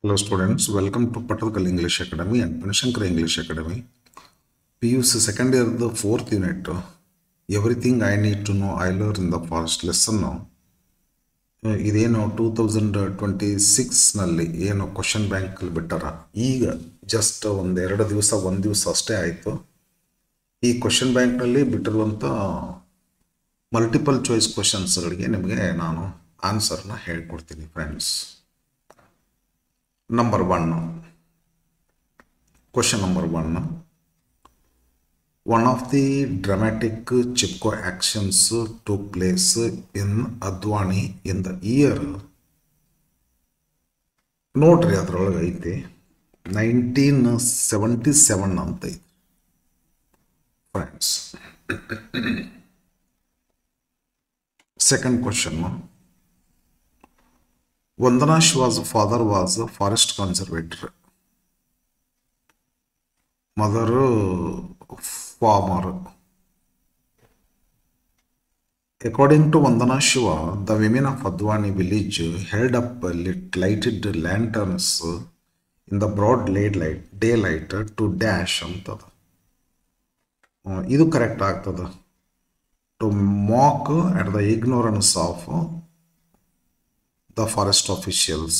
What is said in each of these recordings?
Hello students, welcome to Patakal English Academy and Panishankar English Academy. PUC second year, the fourth unit. Everything I need to know I learned in the first lesson now. ಇದೇನು 2026ನಲ್ಲಿ ಏನು question ಬ್ಯಾಂಕಲ್ಲಿ ಬಿಟ್ಟಾರ. ಈಗ just ಒಂದು ದಿವಸ ಅಷ್ಟೇ ಆಯಿತು. ಈ ಕ್ವಶನ್ ಬ್ಯಾಂಕ್ನಲ್ಲಿ ಬಿಟ್ಟಿರುವಂಥ ಮಲ್ಟಿಪಲ್ ಚಾಯ್ಸ್ ಕ್ವಶನ್ಸ್ಗಳಿಗೆ ನಿಮಗೆ ನಾನು ಆನ್ಸರ್ನ ಹೇಳ್ಕೊಡ್ತೀನಿ friends. Number 1. Question number 1. One of the dramatic Chipko actions took place in Advani in the year. ನೋಡ್ರಿ ಅದರೊಳಗೆ ಐತಿ 1977 ಅಂತ ಐತಿ friends. Second question. Vandana Shiva's father was a forest conservator. Mother farmer. According to Vandana Shiva, the women of Advani village held up lighted lanterns in the broad daylight to dash antad. Idu correct ಆಗ್ತದ. To mock at the ignorance of the forest officials.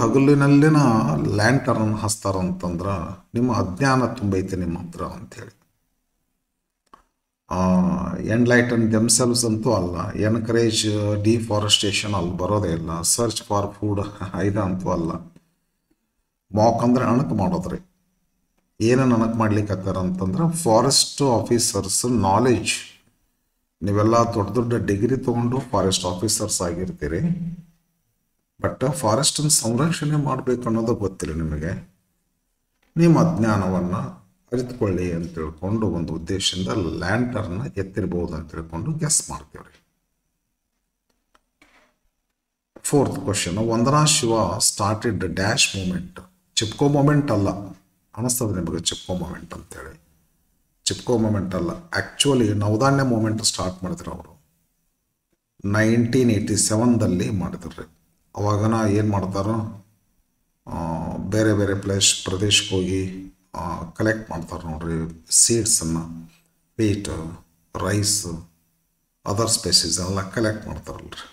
ಹಗಲಿನಲ್ಲಿನ lantern ಹಚ್ತಾರಂತಂದ್ರ ನಿಮ್ಮ ಅಜ್ಞಾನ ತುಂಬೈತೆ ನಿಮ್ಮ ಹತ್ರ ಅಂಥೇಳಿ. Enlighten themselves ಅಂತೂ ಅಲ್ಲ, ಎನ್ಕರೇಜ್ ಡಿಫಾರೆಸ್ಟೇಷನ್ ಅಲ್ಲಿ ಬರೋದೇ ಇಲ್ಲ, ಸರ್ಚ್ ಫಾರ್ ಫುಡ್ ಇದಂತೂ ಅಲ್ಲ. ಮಾಕ್ ಅಂದ್ರೆ ಅಣಕು ಮಾಡೋದ್ರಿ. ಏನನ್ನು ಅಣಕು ಮಾಡ್ಲಿಕ್ಕೆ ಅಂತಂದ್ರೆ ಫಾರೆಸ್ಟ್ ಆಫೀಸರ್ಸ್ ನಾಲೆಜ್. ನೀವೆಲ್ಲ ದೊಡ್ಡ ಡಿಗ್ರಿ ತೊಗೊಂಡು ಫಾರೆಸ್ಟ್ ಆಫೀಸರ್ಸ್ ಆಗಿರ್ತೀರಿ, ಬಟ್ ಫಾರೆಸ್ಟನ್ನು ಸಂರಕ್ಷಣೆ ಮಾಡಬೇಕು ಅನ್ನೋದು ಗೊತ್ತಿಲ್ಲ ನಿಮಗೆ. ನಿಮ್ಮ ಅಜ್ಞಾನವನ್ನು ಅರಿತುಕೊಳ್ಳಿ ಅಂತ ತಿಳ್ಕೊಂಡು ಒಂದು ಉದ್ದೇಶದಿಂದ ಲ್ಯಾಂಟರ್ನ ಎತ್ತಿರ್ಬೋದು ಅಂತ ತಿಳ್ಕೊಂಡು ಗೆಸ್ ಮಾಡ್ತೀವ್ರಿ. Fourth question. Vandana Shiva started dash movement. Chipko movement ಅಲ್ಲ ಅನಿಸ್ತದೆ ನಿಮಗೆ ಚಿಪ್ಕೋ ಮೂಮೆಂಟ್ ಅಂತೇಳಿ. ಚಿಪ್ಕೋ ಮೂಮೆಂಟ್ ಅಲ್ಲ, ಆ್ಯಕ್ಚುಲಿ ನವಧಾನ್ಯ ಮೂಮೆಂಟ್ ಸ್ಟಾರ್ಟ್ ಮಾಡಿದ್ರು ಅವರು 1987ದಲ್ಲಿ ಮಾಡಿದ್ರಿ. ಅವಾಗನ ಏನು ಮಾಡ್ತಾರೋ ಬೇರೆ ಬೇರೆ ಪ್ರದೇಶಕ್ಕೆ ಹೋಗಿ ಕಲೆಕ್ಟ್ ಮಾಡ್ತಾರೆ ನೋಡ್ರಿ ಸೀಡ್ಸನ್ನು, ವೀಟ್, ರೈಸ್, ಅದರ್ ಸ್ಪೆಸೀಸ್ ಎಲ್ಲ ಕಲೆಕ್ಟ್ ಮಾಡ್ತಾರಲ್ರಿ.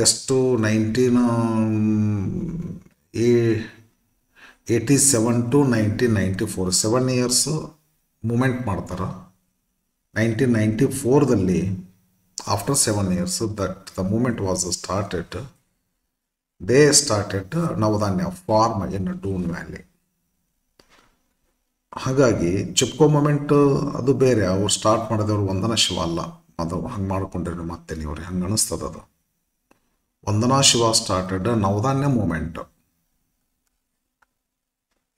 ಎಷ್ಟು 1987 to 1994 7 years ಮೂಮೆಂಟ್ ಮಾಡ್ತಾರೆ. 1994ದಲ್ಲಿ after 7 years that the movement was started. They started Navdanya farm in Doon Valley. ಹಾಗಾಗಿ ಚಿಪ್ಕೋ ಮೂಮೆಂಟ್ ಅದು ಬೇರೆ, ಅವ್ರು ಸ್ಟಾರ್ಟ್ ಮಾಡಿದವರು ವಂದನಾ ಶಿವ ಅಲ್ಲ. ಅದು ಹಂಗೆ ಮಾಡ್ಕೊಂಡ್ರಿ ಮತ್ತೆ ನೀವ್ರಿ, ಹಂಗೆ ಅನಿಸ್ತದ. ಅದು ವಂದನಾ ಶಿವ ಸ್ಟಾರ್ಟೆಡ್ ನವಧಾನ್ಯ ಮೂಮೆಂಟ್.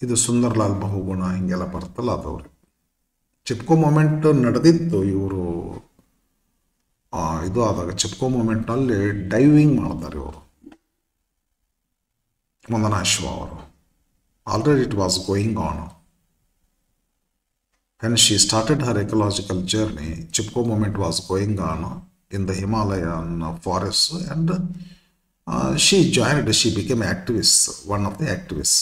ಇದು ಸುಂದರ್ಲಾಲ್ ಬಹುಗುಣ ಹಿಂಗೆಲ್ಲ ಬರ್ತಲ್ಲ ಅದವ್ರಿ. ಚಿಪ್ಕೋ ಮೂಮೆಂಟ್ ನಡೆದಿತ್ತು ಇವರು ಇದು ಆದಾಗ. ಚಿಪ್ಕೋ ಮೂಮೆಂಟ್ನಲ್ಲಿ ಡೈವಿಂಗ್ ಮಾಡ್ತಾರೆ ಇವರು ವಂದನಾ ಶಿವ ಅವರು. Already it was going on. When she started her ecological journey, Chipko movement was going on in the Himalayan forests, and she became activist, one of the activists.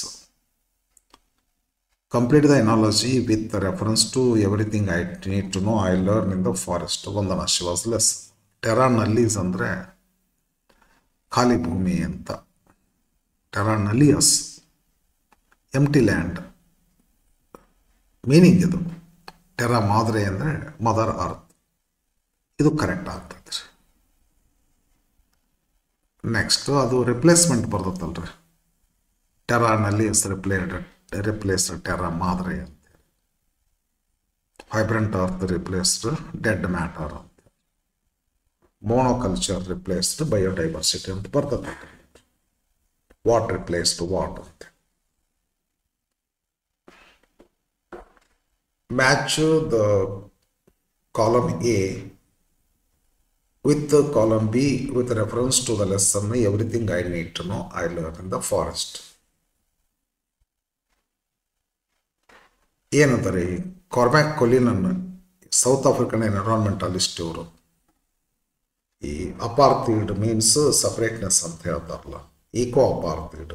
Complete the analogy with the reference to everything I need to know I learned in the forest. Vandana Shiva's lesson. Terra nullius andre ಖಾಲಿ ಭೂಮಿ ಅಂತ. Terra ನಲಿಯಸ್ ಎಂಟಿ land meaning ಇದು. Terra ಮಾದ್ರೆ ಅಂದರೆ mother earth. ಇದು correct ಆಗ್ತದೆ ರೀ. Next ಅದು replacement ಬರ್ತದಲ್ರಿ. ಟೆರಾ ನಲಿಯಸ್ ರಿಪ್ಲೇಸ್ಡ್ ಟೆರಾ ಮಾದ್ರೆ ಅಂತ. Vibrant earth replaced dead matter ಅಂತ. ಮೋನೋಕಲ್ಚರ್ ರಿಪ್ಲೇಸ್ಡ್ ಬಯೋಡೈವರ್ಸಿಟಿ ಅಂತ ಬರ್ತದೆ. ವಾಟ್ ರಿಪ್ಲೇಸ್ಡ್ ವಾಟ್ ಅಂತ. Match the column A with the column B with reference to the lesson everything I need to know I learned in the forest. ಏನಂತಾರೆ Cormac Cullinan, South African environmentalist ಇವರು. ಈ apartheid means separateness ಅಂತ ಹೇಳ್ತಾರಲ್ಲ, eco apartheid,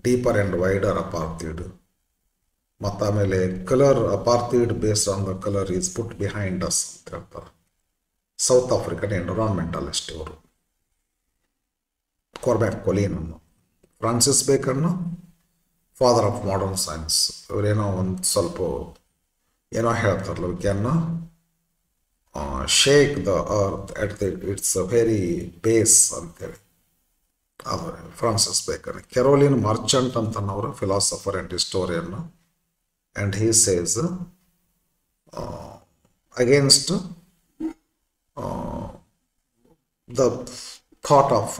deeper and wider apartheid, ಮತ್ತು ಆಮೇಲೆ colour apartheid based on the colour is put behind us ಅಂತ ಹೇಳ್ತಾರೆ. South African environmentalist ಇವರು. Cormac Cullinan. Francis Bacon father of modern science. ಇವರೇನೋ ಒಂದು ಸ್ವಲ್ಪ ಏನೋ ಹೇಳ್ತಾರಲ್ಲ, we can shake the earth at the it's a very base ಅಂತೇಳಿ. ಅದು Francis Bacon. Carolyn Merchant ಅಂತನವರು philosopher and historian, and he says against the thought of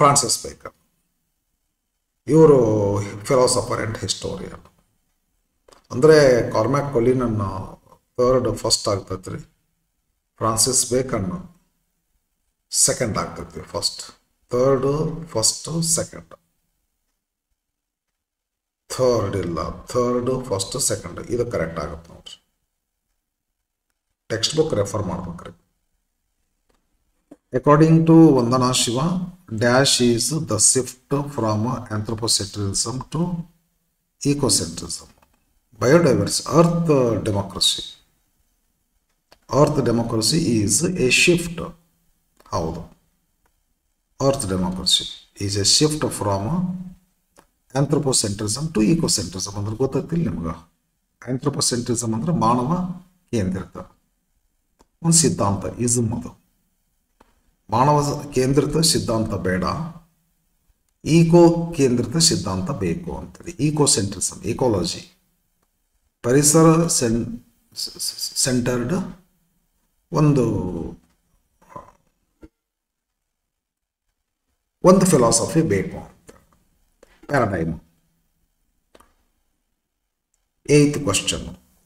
Francis Bacon. ಇವರು philosopher and historian. ಅಂದರೆ ಕಾರ್ಮ್ಯಾಕ್ ಕೊಲಿನನ್ನು first ಆಗ್ತೈತೆ ರೀ, ಫ್ರಾನ್ಸಿಸ್ ಬೇಕನ್ನು ಸೆಕೆಂಡ್ ಆಗ್ತೈತಿ. First second, third ಇಲ್ಲ, first second, ಇದು correct ಆಗುತ್ತೆ ನೋಡ್ರಿ. ಟೆಕ್ಸ್ಟ್ ಬುಕ್ ರೆಫರ್ ಮಾಡ್ಬೇಕ್ರಿ. According to Vandana Shiva, dash is the shift from anthropocentrism to ecocentrism. Biodiversity, earth democracy is a shift. ಹೌದು, earth democracy is a shift from anthropocentrism to ecocentrism. ಅಂದ್ರೆ ಗೊತ್ತೈತಿಲ್ಲ ನಿಮ್ಗೆ? ಆಂಥ್ರೋಪೋಸೆಂಟ್ರಿಸಮ್ ಅಂದ್ರೆ ಮಾನವ ಕೇಂದ್ರಿತ ಒಂದು ಸಿದ್ಧಾಂತ, ಇಸಮ್. ಅದು ಮಾನವ ಕೇಂದ್ರಿತ ಸಿದ್ಧಾಂತ ಬೇಡ, ಈಕೋ ಕೇಂದ್ರಿತ ಸಿದ್ಧಾಂತ ಬೇಕು ಅಂತೇಳಿ. ಈಕೋಸೆಂಟ್ರಿಸಮ್, ಈಕೋಲಜಿ, ಪರಿಸರ ಸೆಂಟರ್ಡ್ ಒಂದು ಫಿಲಾಸಫಿ ಬೇಕು ಅಂತ, paradigm. 8th question.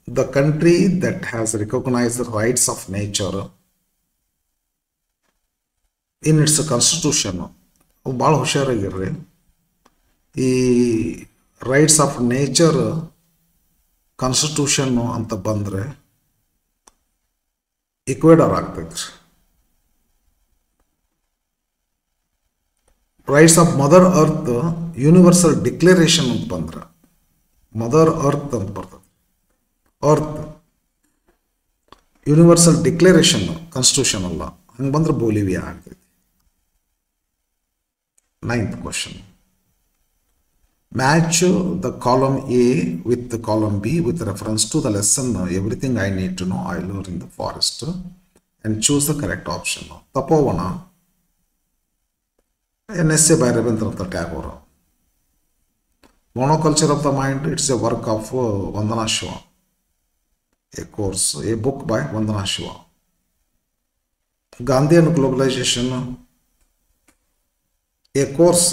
The country that has recognized the rights of nature in its constitution. ಭಾಳ ಹುಷಾರಾಗಿರ್ರಿ. ಈ ರೈಟ್ಸ್ ಆಫ್ ನೇಚರ್ ಕಾನ್ಸ್ಟಿಟ್ಯೂಷನ್ನು ಅಂತ ಬಂದರೆ ಇಕ್ವೆಡರ್ ಆಗ್ತೈತ್ರಿ. Rights of mother earth universal declaration ಅಂತ ಬಂದ್ರೆ, ಮದರ್ ಅರ್ತ್ ಅಂತ ಬರ್ತದೆ. ಅರ್ತ್ ಯೂನಿವರ್ಸಲ್ ಡಿಕ್ಲರೇಷನ್ ಕಾನ್ಸ್ಟಿಟ್ಯೂಷನ್ ಅಲ್ಲ, ಹಂಗೆ ಬಂದ್ರೆ ಬೋಲಿವಿಯಾ ಆಗ್ತೈತಿ. 9th question. Match the column A with the column B with reference to the lesson Everything I Need to Know I Learned in the Forest and choose the correct option. Tapovana, an essay by Rabindranath Tagore. Monoculture of the Mind, it's a work of Vandana Shiva. A course, a book by Vandana Shiva. Gandhi and Globalization, a course,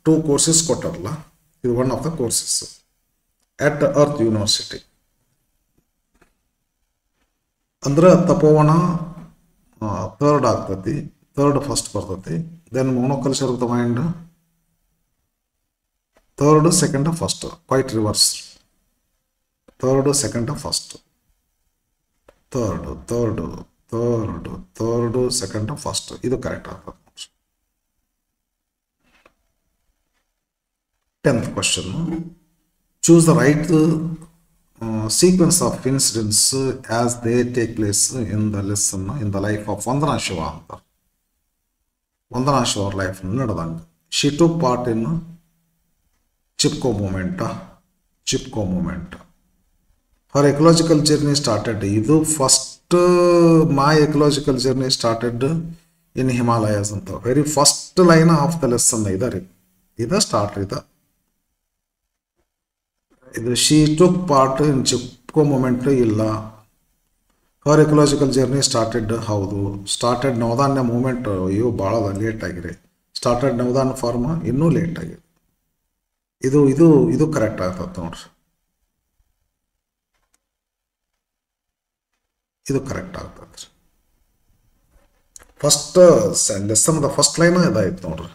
2 courses ಕೊಟ್ಟರಲ್ಲ, ಇದು one of the courses at Earth University. ಅಂದ್ರೆ Tapovan third ಆಗ್ತತಿ, first ಬರ್ತತಿ. Then monoculture of the mind third, second, first, quite reverse. Third, second, first, third, second, first, ಇದು correct ಆಗ್ತದೆ. 10th question. Choose the right sequence of incidents as they take place in the lesson in the life of Vandana Shiva. Vandana Shiva life ನಡೆದಂಗೆ. She took part in Chipko movement. Her ecological journey started. ಇದು first my ecological journey started in Himalayas ಅಂತ. Very first line of the lesson ಇದು start ಇದು she took part in Chipko movement ಇಲ್ಲ. Her ecological journey started, ಹೌದು. Started Navdanya movement ಇವು ಭಾಳ late ಆಗಿದೆ. Started Navdanya farm ಇನ್ನೂ ಲೇಟ್ ಆಗಿದೆ. ಇದು ಕರೆಕ್ಟ್ ಆಗ್ತದೆ ನೋಡ್ರಿ, ಇದು ಕರೆಕ್ಟ್ ಆಗ್ತದೆ. ಫಸ್ಟ್ ಲೆಸನ್ದ ಫಸ್ಟ್ ಲೈನ್ ಇದಾಯ್ತು ನೋಡ್ರಿ.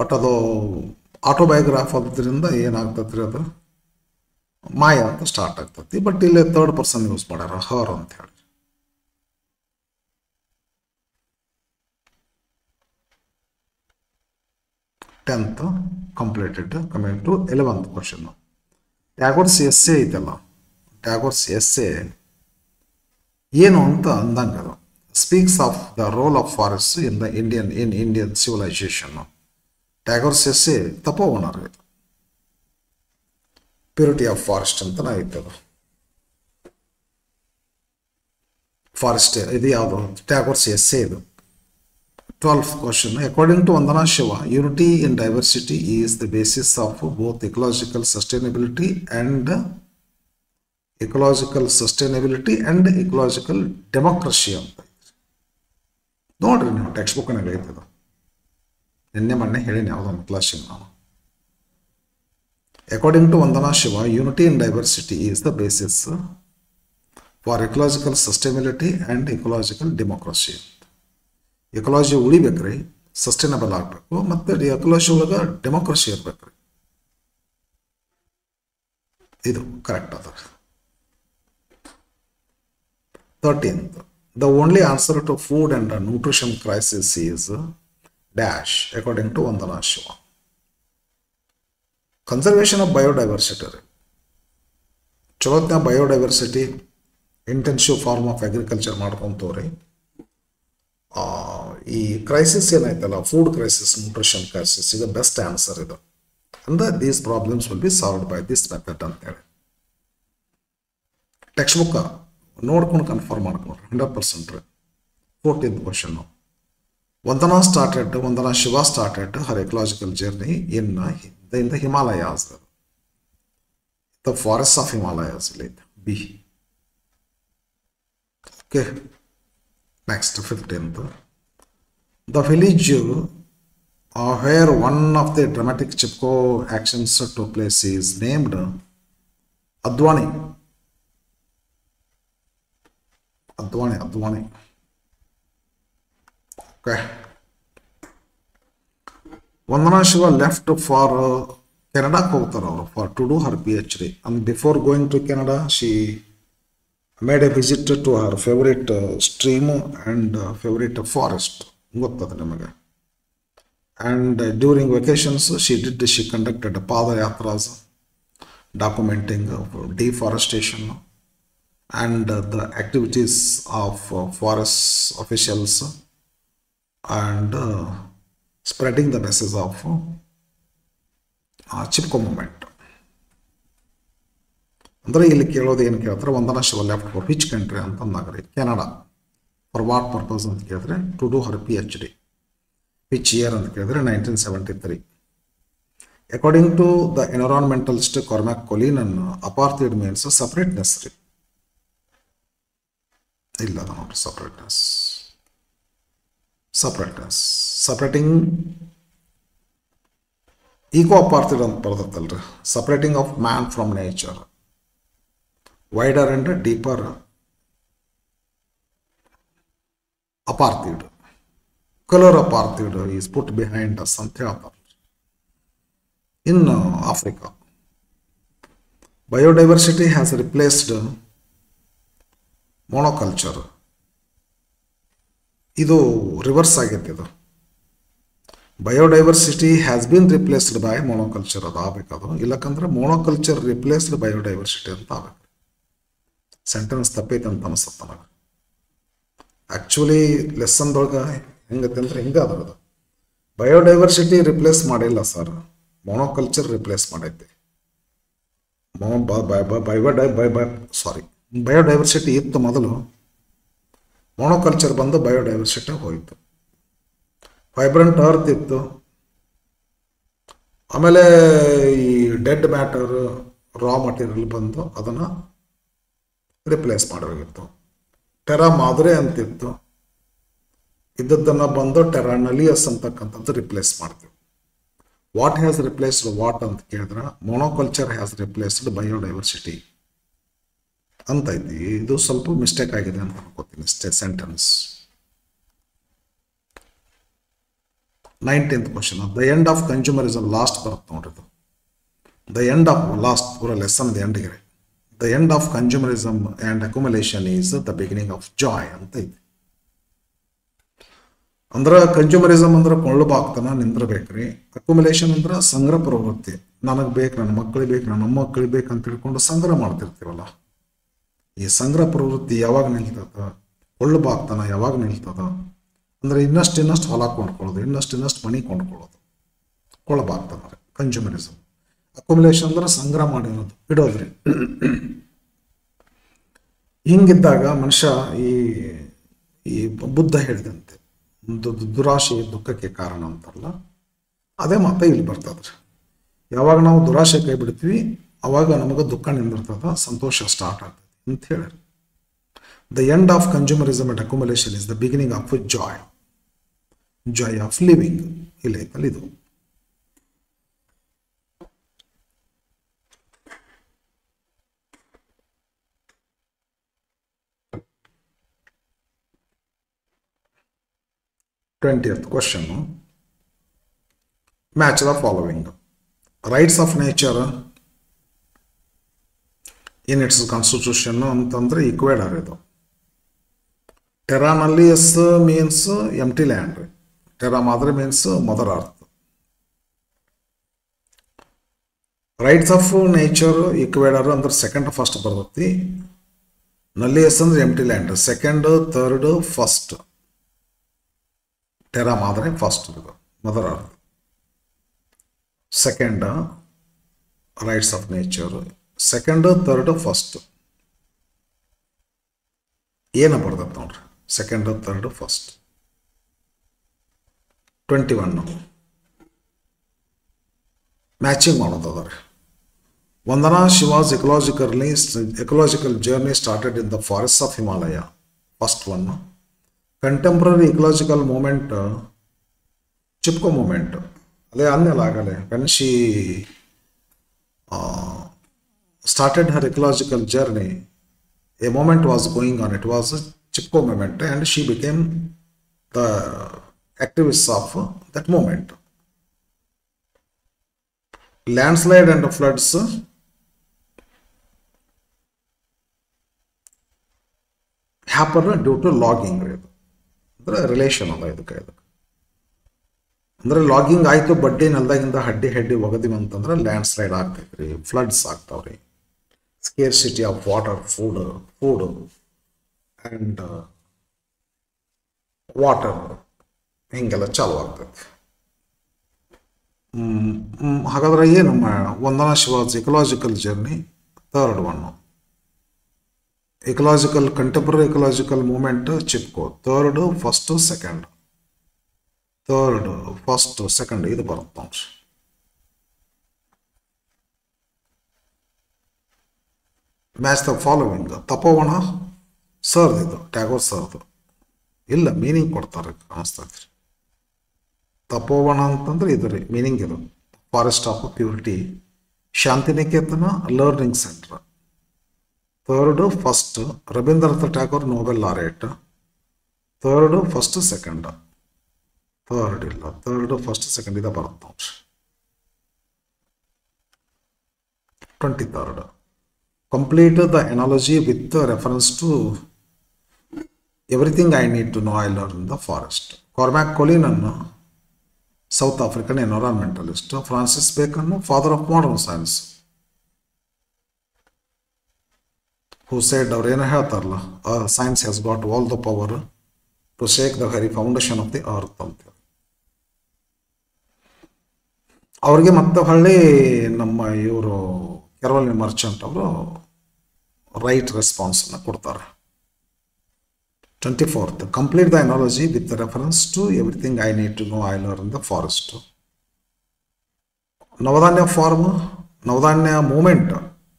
ಬಟ್ ಅದು ಆಟೋಬಯೋಗ್ರಾಫ್ ಆದ್ರಿಂದ ಏನಾಗ್ತದ್ರಿ, ಅದು ಮಾಯ ಅಂತ ಸ್ಟಾರ್ಟ್ ಆಗ್ತತಿ. ಬಟ್ ಇಲ್ಲಿ ಥರ್ಡ್ ಪರ್ಸನ್ ಯೂಸ್ ಮಾಡ್ಯಾರ, ಹರ್ ಅಂತ ಹೇಳಿ. 10th completed. Coming to 11th question. Tagore's essay ಐತಲ್ಲ, Tagore's essay ಏನು ಅಂತ ಅಂದಂಗದು. Speaks of the role of forests in Indian civilization. Tagore's essay ತಪೋವನ ಇದು. Purity of forest ಅಂತ ಐತದು. ಫಾರೆಸ್ಟ್ ಇದು ಯಾವುದು? ಟ್ಯಾಗೋರ್ಸ್ ಎಸ್ಸೆ ಇದು. 12th question. According to Vandana Shiva, unity in diversity is the basis of both ecological sustainability and ecological democracy ಅಂತ. ನೋಡ್ರಿ ನೀವು text ಬುಕ್ನಾಗ ಐತದ. ನಿನ್ನೆ ಮೊನ್ನೆ ಹೇಳೀನಿ ಯಾವುದೊಂದು ಕ್ಲಾಸಿಗೆ ನಾನು. According to Vandana Shiva, unity in diversity is the basis for ecological sustainability and ecological democracy. Ecology ಉಳಿಬೇಕ್ರಿ, ಸಸ್ಟೈನಬಲ್ ಆಗಬೇಕು, ಮತ್ತು ಎಕಾಲಜಿ ಒಳಗೆ ಡೆಮೋಕ್ರಸಿ ಇರಬೇಕ್ರಿ. ಇದು ಕರೆಕ್ಟ್ ಅದ. 13th. The only answer to food and nutrition crisis is dash according to Vandana Shiva. Conservation of biodiversity. ಚಲೋತ್ನ biodiversity intensive form of agriculture ಮಾಡ್ಕೊಂತವ್ರಿ. ಈ ಕ್ರೈಸಿಸ್ ಏನಾಯ್ತಲ್ಲ, ಫುಡ್ ಕ್ರೈಸಿಸ್, ನ್ಯೂಟ್ರಿಷನ್ ಕ್ರೈಸಿಸ್, ಇದು best answer ಇದು. ಅಂದ್ರೆ these problems will be solved by this method ಅಂತೇಳಿ textbook ನೋಡ್ಕೊಂಡು confirm ಮಾಡ್ಕೊಂಡ್ರಿ 100%. 14th question. Vandana Shiva started her ecological journey in the Himalayas. The forests of Himalayas. B. Okay. Next, 15th. The village where one of the dramatic Chipko actions took place is named Advani. Okay. Vandana Shiva left for Canada to do her PhD. And before going to Canada, she made a visit to her favorite stream and favorite forest. And during vacations, she conducted padayatras documenting deforestation and the activities of forest officials and spreading the message of Chipko movement. ಅಂದರೆ ಇಲ್ಲಿ ಕೇಳೋದು ಏನು ಕೇಳ್ತಾರೆ, Vandana Shiva left for which country ಅಂತ ಅಂದಾಗ್ರಿ. Canada. For what purpose ಅಂತ ಕೇಳಿದ್ರೆ to do her PhD. Which year ಅಂತ ಕೇಳಿದ್ರೆ 1973. According to the environmentalist Cormack Cullinan, apartheid means separateness ರೀ. ಇಲ್ಲ ನೋಡ್ರಿ, ಸಪ್ರೇಟಿಂಗ್ ಈಕೋ ಅಪಾರ್ಥೈಡ್ ಅಂತ ಬರ್ತೈತಲ್ರಿ. Separating of man from nature. Wider and deeper apartheid. Color apartheid is put behind us in Africa. Biodiversity has replaced monoculture. Idu reverse agete idu. Biodiversity has been replaced by monoculture. Adu agbeku. Illakandre monoculture replaced biodiversity anta agbeku. Sentence ತಪ್ಪೈತೆ ಅಂತ ಅನಿಸುತ್ತೆ ನನಗೆ. Actually ಲೆಸನ್ದೊಳಗೆ ಹೆಂಗತ್ತೆ ಅಂದ್ರೆ ಹಿಂಗೆ ಅದ್ರದ್ದು. Biodiversity replace ಮಾಡಿಲ್ಲ ಸರ್, ಮೊನೋಕಲ್ಚರ್ ರಿಪ್ಲೇಸ್ ಮಾಡೈತಿ. ಬಯೋಡೈವರ್ಸಿಟಿ ಇತ್ತು ಮೊದಲು, ಮೊನೋಕಲ್ಚರ್ ಬಂದು ಬಯೋಡೈವರ್ಸಿಟಿ ಹೋಯಿತು. ವೈಬ್ರೆಂಟ್ ಅರ್ತ್ ಇತ್ತು, ಆಮೇಲೆ ಈ ಡೆಡ್ ಮ್ಯಾಟರ್ ರಾ ಮಟೀರಿಯಲ್ ಬಂದು ಅದನ್ನು ರಿಪ್ಲೇಸ್ ಮಾಡಬೇಕಿತ್ತು. ಟೆರಾ ಮಾದ್ರೆ ಅಂತಿತ್ತು, ಇದ್ದದ್ದನ್ನು ಬಂದು ಟೆರಾ ನಲಿಯಸ್ ಅಂತಕ್ಕಂಥದ್ದು ರಿಪ್ಲೇಸ್ ಮಾಡ್ತೀವಿ. ವಾಟ್ ಹ್ಯಾಸ್ ರಿಪ್ಲೇಸ್ಡ್ ವಾಟ್ ಅಂತ ಕೇಳಿದ್ರೆ ಮೊನೋಕಲ್ಚರ್ ಹ್ಯಾಸ್ ರಿಪ್ಲೇಸ್ಡ್ ಬಯೋಡೈವರ್ಸಿಟಿ ಅಂತ ಐತಿ. ಇದು ಸ್ವಲ್ಪ ಮಿಸ್ಟೇಕ್ ಆಗಿದೆ ಅಂತ ಅನ್ಕೋತೀನಿ sentence. 19th question. The end of consumerism last ಬರುತ್ತೆ ನೋಡ್ರಿ. ದ ಎಂಡ್ ಆಫ್ ಲಾಸ್ಟ್ ಪೂರ lesson ಎಂಡಿಗೆ. The end of consumerism and accumulation is the beginning of joy ಅಂತ ಐತಿ. ಅಂದ್ರೆ ಕನ್ಸ್ಯೂಮರಿಸಮ್ ಅಂದ್ರೆ ಕೊಳ್ಳಬಾಗ್ತನ ನಿಂದ್ರಬೇಕ್ರಿ. ಅಕ್ಯುಮುಲೇಷನ್ ಅಂದ್ರೆ ಸಂಗ್ರಹ ಪ್ರವೃತ್ತಿ. ನನಗೆ ಬೇಕು, ನನ್ನ ಮಕ್ಕಳಿಗೆ ಬೇಕು, ನನ್ನ ಮೊಮ್ಮಕ್ಕಳಿಗೆ ಬೇಕು ಅಂತ ತಿಳ್ಕೊಂಡು ಸಂಗ್ರಹ ಮಾಡ್ತಿರ್ತೀವಲ್ಲ, ಈ ಸಂಗ್ರಹ ಪ್ರವೃತ್ತಿ ಯಾವಾಗ ನಿಲ್ತದ, ಕೊಳ್ಳಬಾಗ್ತನ ಯಾವಾಗ ನಿಲ್ತದ ಅಂದ್ರೆ ಇನ್ನಷ್ಟು ಹೊಲ ಕೊಂಡ್ಕೊಳ್ಳೋದು, ಇನ್ನಷ್ಟು ಮನಿ ಕೊಂಡ್ಕೊಳ್ಳೋದು ಕೊಳ್ಳಬಾಗ್ತನ ಕನ್ಸ್ಯೂಮರಿಸಮ್. ಅಕ್ಯುಮುಲೇಷನ್ ಅಂದ್ರೆ ಸಂಗ್ರಹ ಮಾಡಿರೋದು, ಇಡೋದ್ರಿ. ಹಿಂಗಿದ್ದಾಗ ಮನುಷ್ಯ ಈ ಈ ಬುದ್ಧ ಹೇಳಿದಂತೆ ದುರಾಶೆ ದುಃಖಕ್ಕೆ ಕಾರಣ ಅಂತಾರಲ್ಲ, ಅದೇ ಮತ್ತೆ ಇಲ್ಲಿ ಬರ್ತದ್ರಿ. ಯಾವಾಗ ನಾವು ದುರಾಶೆ ಕೈ ಬಿಡ್ತೀವಿ ಅವಾಗ ನಮಗೆ ದುಃಖ ನಿಂದಿರ್ತದ, ಸಂತೋಷ ಸ್ಟಾರ್ಟ್ ಆಗ್ತದೆ ಅಂತ ಹೇಳಿ. The end of consumerism and accumulation is the beginning of joy of living. ಇಲ್ಲಿ ಇದು 20th question. Match the following. Rights of nature in its constitution ಅಂತಂದ್ರೆ ಈಕ್ವೇಡರ್ ಇದು. Terra nullius means empty land. Terra madre means mother earth. Rights of nature Ecuador ಅಂದ್ರೆ second first ಬರ್ತೈತಿ. Nullius ಅಂದ್ರೆ empty land, second third first. Terra madre first ಇದು mother earth. Second rights of nature, second third first. ಏನ ಬರ್ತದೆ ನೋಡ್ರಿ, second third first. 21 matching ಮಾಡೋದದ. Vandana Shiva's ecological journey started in the forests of Himalaya. First one. Contemporary ecological movement, Chipko movement. ಅದೇ ಅನ್ನಲ್ಲ ಆಗಲೇ, when she started her ecological journey, a movement was going on. It was a Chipko movement and she became the activist of that movement. Landslide and floods happen due to logging. ಅಂದ್ರೆ relation ಅದ ಇದಕ್ಕೆ. ಅಂದ್ರೆ logging ಆಯ್ತು, ಬಡ್ಡಿ ನೆಲದಾಗಿಂದ ಹಡ್ಡಿ ಒಗದಿವಿ ಅಂತಂದ್ರೆ landslide ಆಗ್ತೈತ್ರಿ, ಫ್ಲಡ್ಸ್ ಆಗ್ತಾವ್ರಿ, scarcity of water, food and water ಹಿಂಗೆಲ್ಲ ಚಾಲು ಆಗ್ತೈತಿ. ಹಾಗಾದ್ರೆ ಏನು Vandana Shiva's ecological journey third one. Contemporary ecological movement Chipko, third first second. Third first second ಇದು ಬರುತ್ತೆ ನೋಡ್ರಿ. Match the following. ತಪೋವನ ಸರ್ದು ಇದು, ಟ್ಯಾಗೋರ್ ಸರ್ದು. ಇಲ್ಲ, ಮೀನಿಂಗ್ ಕೊಡ್ತಾರೆ ಕಾಣಿಸ್ತೈತ್ರಿ. ತಪೋವನ ಅಂತಂದ್ರೆ ಇದು ರೀ ಮೀನಿಂಗ್. ಇದು forest of purity. Shantiniketan learning centre. Third first Rabindranath Tagore Nobel laureate. Third first second. Third ಇಲ್ಲ, ಥರ್ಡ್ ಫಸ್ಟ್ ಸೆಕೆಂಡ್ ಇದೆ ಬರುತ್ತೆ ನೋಡ್ರಿ. 23rd. Complete the analogy with reference to everything I need to know I learn in the forest. Cormack Cullinan South African environmentalist. Francis Bacon father of modern science, who said, ಅವ್ರು ಏನೋ ಹೇಳ್ತಾರಲ್ಲ, science has got all the power to shake the very foundation of the earth ಅಂತ. ಅವ್ರಿಗೆ ಮತ್ತೆ ಹೊಳ್ಳಿ ನಮ್ಮ ಇವರು ಕೆರೋಲಿನ್ ಮರ್ಚೆಂಟ್ ಅವರು ರೈಟ್ ರೆಸ್ಪಾನ್ಸ್ ಅನ್ನು ಕೊಡ್ತಾರೆ. 24th. Complete the analogy with reference to everything I need to know I learn in the forest. Navdanya farm, Navdanya movement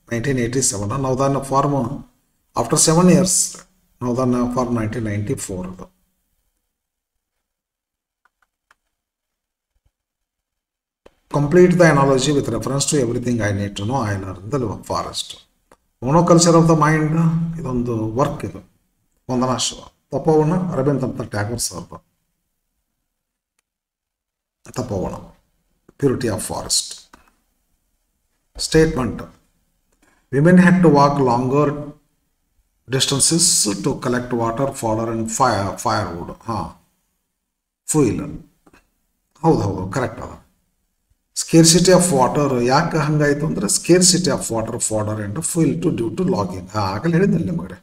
1987. Navdanya farm after 7 years. Navdanya farm 1994. Complete the analogy with reference to everything I need to know I learn in the forest. Monoculture of the mind, ಇದೊಂದು work ಇದು. ವಂದನಾ ಶಿವ. ತಪೋವನ ರವೀಂದ್ರನಾಥ್ ಟ್ಯಾಗೋರ್ ಸರ್ದು. Tapovan purity of forest. Statement. Women had to walk longer distances to collect water, fodder and firewood. Fuel. ಹೌದು ಹೌದು correct ಅದ. Scarcity of water ಯಾಕೆ ಹಂಗಾಯ್ತು ಅಂದರೆ scarcity of water fodder and fuel to due to logging. ಆಗಲೇ ಹೇಳಿದ್ದಲ್ಲಿ ನಿಮಗೆ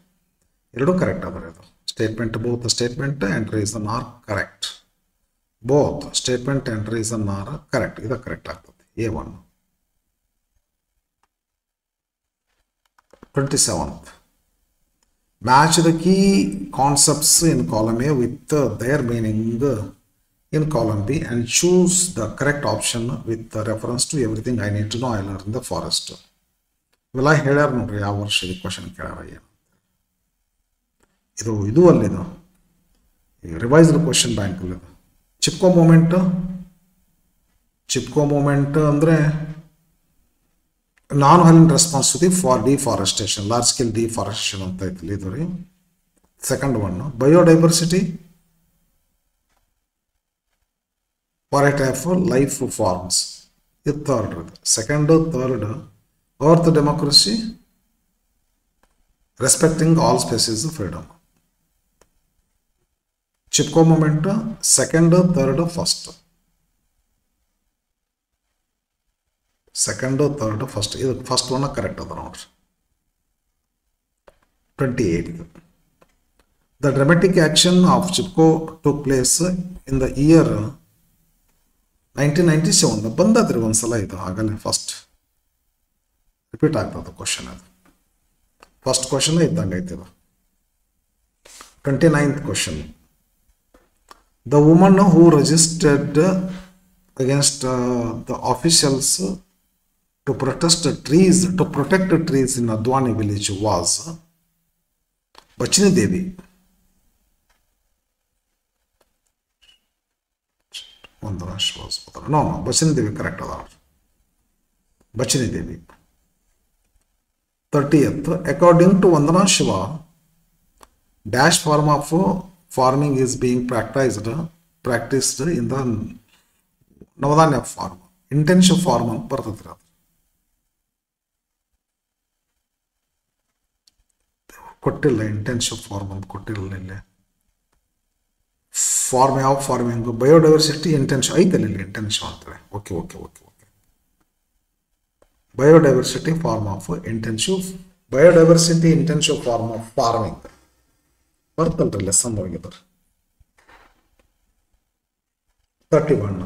ಎರಡೂ ಕರೆಕ್ಟ್ ಅದ. ಇದು statement both statement and reason are correct. Both statement and reason are correct. ಇದು ಕರೆಕ್ಟ್ ಆಗ್ತದೆ. A1. 27th. Match the key concepts in column A with their meaning in column B and choose the correct option with the reference to everything I need to know I learned in the forest. ಇವೆಲ್ಲ ಹೇಳ್ಯಾರ ನೋಡ್ರಿ ಯಾವ ವರ್ಷದ question ಕೇಳ್ಯಾರ ಏನು. ಇದು ಅಲ್ಲಿದು revised question bank ಅಲ್ಲಿದು. ಚಿಪ್ಕೋ ಮೂಮೆಂಟ್ ಅಂದರೆ non violent response to the for deforestation, large scale deforestation ಅಂತ ಐತಿ ಇದು ರೀ. Second one biodiversity variety of life forms. The third, second, third, earth democracy, respecting all species of freedom. Chipko moment, second, third, first. Second, third, first. First one correct around. 28. The dramatic action of Chipko took place in the year 1997. ಬಂದದ್ರಿ ಒಂದ್ಸಲ ಇದು ಆಗಲೇ first repeat ಆಗ್ತದೆ question. ಅದು first question ಇದ್ದಂಗೆ ಐತಿದು. 29th question. The woman who registered against the officials to protect trees in Adwani village was Bachini Devi. No, Bachini Devi correct. Bachini Devi. 30th. According to Vandana Shiva, dash form of farming is being practiced in the Navadanya farm. Intensive farm ಅಂತ ಬರ್ತದೆ. ಕೊಟ್ಟಿಲ್ಲ intensive form ಅಂತ ಕೊಟ್ಟಿಲ್ಲ ಇಲ್ಲಿ. Form ಯಾವ farming biodiversity intensive ಐತಲ್ಲ ಇಲ್ಲಿ intensive ಅಂತಾರೆ. Okay. Biodiversity form of intensive form of farming ಬರ್ತಲ್ರಿ ಲೆಸನ್ ಹೋಗಿದ್ರು. 31.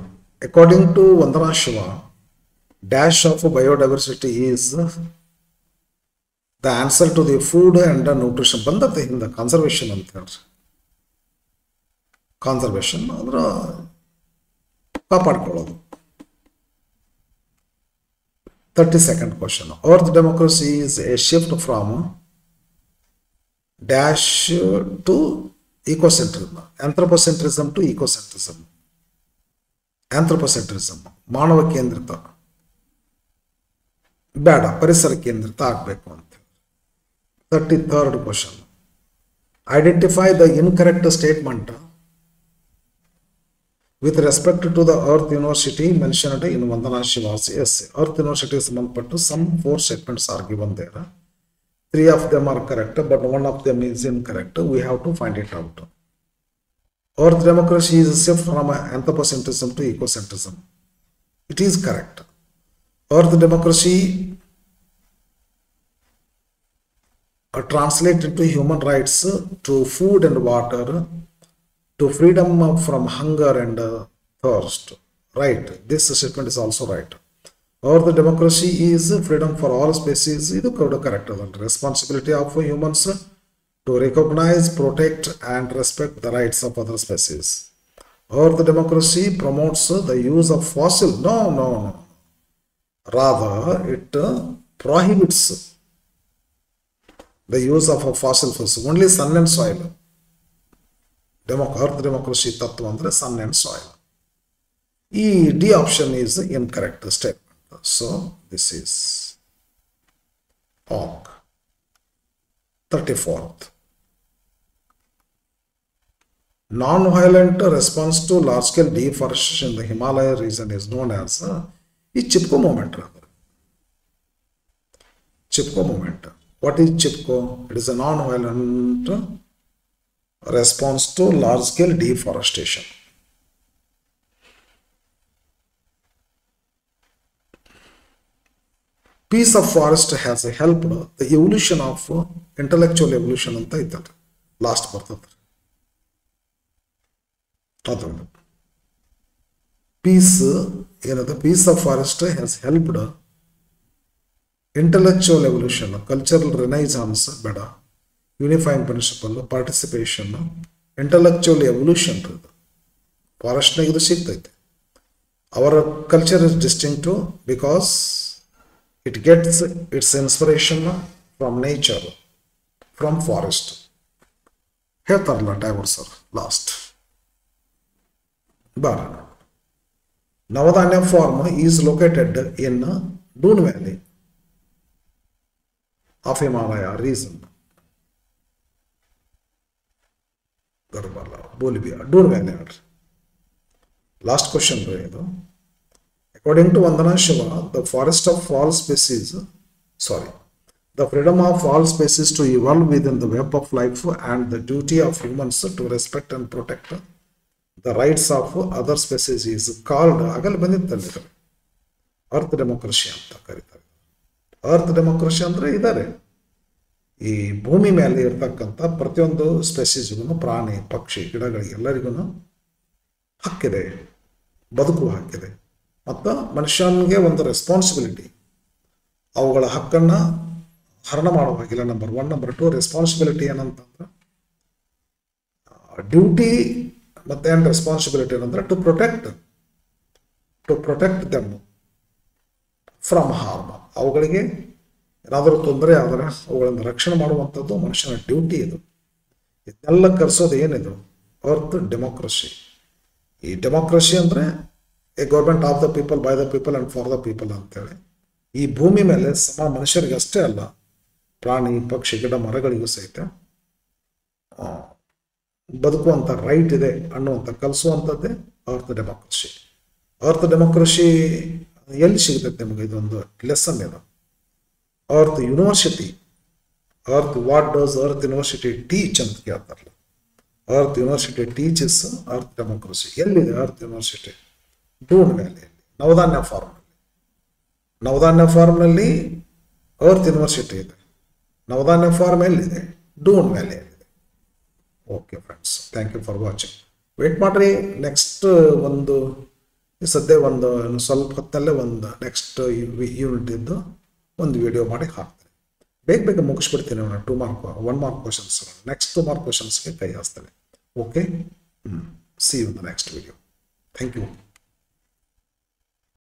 According to Vandana Shiva, dash of biodiversity is the answer to the food and the nutrition. ಬಂದತ್ತೆ ಹಿಂದೆ ಕನ್ಸರ್ವೇಷನ್ ಅಂತ ಹೇಳ್ರಿ. Conservation ಅಂದ್ರೆ ಕಾಪಾಡ್ಕೊಳ್ಳೋದು. 32nd question. Earth democracy is a shift from dash to ecocentrism. Anthropocentrism to ecocentrism. Anthropocentrism ಮಾನವ ಕೇಂದ್ರಿತ ಬೇಡ, ಪರಿಸರ ಕೇಂದ್ರಿತ ಆಗಬೇಕು ಅಂತ. 33rd question. Identify the incorrect statement with respect to the Earth University mentioned in Vandana Shiva's essay. Earth University ಸಂಬಂಧಪಟ್ಟು some 4 statements are given there. 3 of them are correct, but 1 of them is incorrect. We have to find it out. Earth democracy is a shift from anthropocentrism to ecocentrism. It is correct. Earth democracy translate into human rights to food and water, to freedom from hunger and thirst. Right. This statement is also right. Earth democracy is freedom for all species. Idu correct. Responsibility of humans to recognize, protect and respect the rights of other species. Earth democracy promotes the use of fossil. No. Rather, it prohibits the use of fossil fuels. Only sun and soil. Earth democracy tattva andre sun and soil. D option is incorrect statement. So this is wrong. 34th. Non-violent response to large-scale deforestation in the Himalaya region is known as Chipko movement. Chipko movement. What is Chipko? It is a non-violent response to large-scale deforestation. Peace of forest has helped the evolution of intellectual evolution ಅಂತ ಐತಲ್ರಿ, last ಬರ್ತದೆ ಅದೊಂದು. Peace ಏನದ, peace of forest has helped intellectual evolution, cultural renaissance ಬೇಡ, unifying principle, participation, intellectual evolution ಇದು ಫಾರೆಸ್ಟ್ನಾಗ ಇದು ಸಿಗ್ತೈತೆ. Our culture is distinctive because it gets its inspiration from nature, from forest ಹೇಳ್ತಾರಲ್ಲ ಟ್ಯಾಗೋರ್ ಸರ್ ಲಾಸ್ಟ್. ಬಾರ Navdanya farm is located in Doon valley of Himalaya. Reason ಗರ್ಬಲ್ಲ ಬೋಲಿಬಿಯಾ Doon valley ಆಡ್ರಿ. Last question ರೀ ಇದು. According to Vandana Shiva, the forest of all species the freedom of all species to evolve within the web of life and the duty of humans to respect and protect the rights of other species is called, ಆಗಲ್ಲಿ ಬಂದಿತ್ತಲ್ಲ earth democracy ಅಂತ ಕರೀತಾರೆ. Earth democracy ಅಂದರೆ ಇದ್ದಾರೆ ಈ ಭೂಮಿ ಮೇಲೆ ಇರ್ತಕ್ಕಂಥ ಪ್ರತಿಯೊಂದು ಸ್ಪೆಸಿಸ್ಗೂ, ಪ್ರಾಣಿ ಪಕ್ಷಿ ಗಿಡಗಳಿಗೆ ಎಲ್ಲರಿಗೂ ಹಕ್ಕಿದೆ, ಬದುಕುವ ಹಕ್ಕಿದೆ. ಮತ್ತು ಮನುಷ್ಯನಿಗೆ ಒಂದು ರೆಸ್ಪಾನ್ಸಿಬಿಲಿಟಿ, ಅವುಗಳ ಹಕ್ಕನ್ನು ಹರಣ ಮಾಡುವಾಗಿಲ್ಲ. ನಂಬರ್ 1. ನಂಬರ್ 2 ರೆಸ್ಪಾನ್ಸಿಬಿಲಿಟಿ ಏನಂತಂದ್ರೆ ಡ್ಯೂಟಿ ಮತ್ತೆ ಏನು ರೆಸ್ಪಾನ್ಸಿಬಿಲಿಟಿ ಏನಂದ್ರೆ to protect them from harm. ಅವುಗಳಿಗೆ ಏನಾದರೂ ತೊಂದರೆ ಆದರೆ ಅವುಗಳನ್ನು ರಕ್ಷಣೆ ಮಾಡುವಂಥದ್ದು ಮನುಷ್ಯನ ಡ್ಯೂಟಿ. ಇದು ಇದನ್ನೆಲ್ಲ ಕರೆಸೋದು ಏನಿದು ಅರ್ತ್ ಡೆಮೋಕ್ರಸಿ. ಈ ಡೆಮೋಕ್ರಸಿ ಅಂದರೆ A government of the people, by the people and for the people ಅಂತೇಳಿ ಈ ಭೂಮಿ ಮೇಲೆ ಸಮ ಮನುಷ್ಯರಿಗೆ ಅಷ್ಟೇ ಅಲ್ಲ, ಪ್ರಾಣಿ ಪಕ್ಷಿ ಗಿಡ ಮರಗಳಿಗೂ ಸಹಿತ ಬದುಕುವಂಥ ರೈಟ್ ಇದೆ ಅನ್ನುವಂಥ ಕಲಿಸುವಂಥದ್ದೇ ಅರ್ತ್ ಡೆಮೋಕ್ರಸಿ. ಅರ್ತ್ ಡೆಮೋಕ್ರಸಿ ಎಲ್ಲಿ ಸಿಗ್ತೈತೆ ನಿಮಗೆ? ಇದೊಂದು ಲೆಸನ್ ಇದು. Earth university, what does earth university teach ಅಂತ ಕೇಳ್ತಾರಲ್ಲ. Earth university teaches earth democracy. ಎಲ್ಲಿದೆ ಅರ್ತ್ ಯೂನಿವರ್ಸಿಟಿ? ಡೂನ್ ವ್ಯಾಲಿಯಲ್ಲಿ, ನವಧಾನ್ಯ ಫಾರ್ಮ್ನಲ್ಲಿ ಅರ್ತ್ ಯೂನಿವರ್ಸಿಟಿ ಇದೆ. ನವಧಾನ್ಯ ಫಾರ್ಮ್ ಎಲ್ಲಿದೆ? ಡೂನ್ ವ್ಯಾಲಿಯಲ್ಲಿದೆ. Okay friends, thank you for watching. Wait ಮಾಡಿರಿ, ನೆಕ್ಸ್ಟ್ ಒಂದು ಸದ್ಯ ಒಂದು ಸ್ವಲ್ಪ ಹೊತ್ತಲ್ಲೇ ಒಂದು ನೆಕ್ಸ್ಟ್ ಯೂನಿಟ್ ಇದ್ದು ಒಂದು ವಿಡಿಯೋ ಮಾಡಿ ಹಾಕ್ತೇನೆ. ಬೇಗ ಮುಗಿಸ್ಬಿಡ್ತೀನಿ. 2 mark 1 mark questions, next 2 mark ಕ್ವಶನ್ಸ್ಗೆ ಕೈ ಹಾಸ್ತೇನೆ. Okay, see you in the next video. Thank you.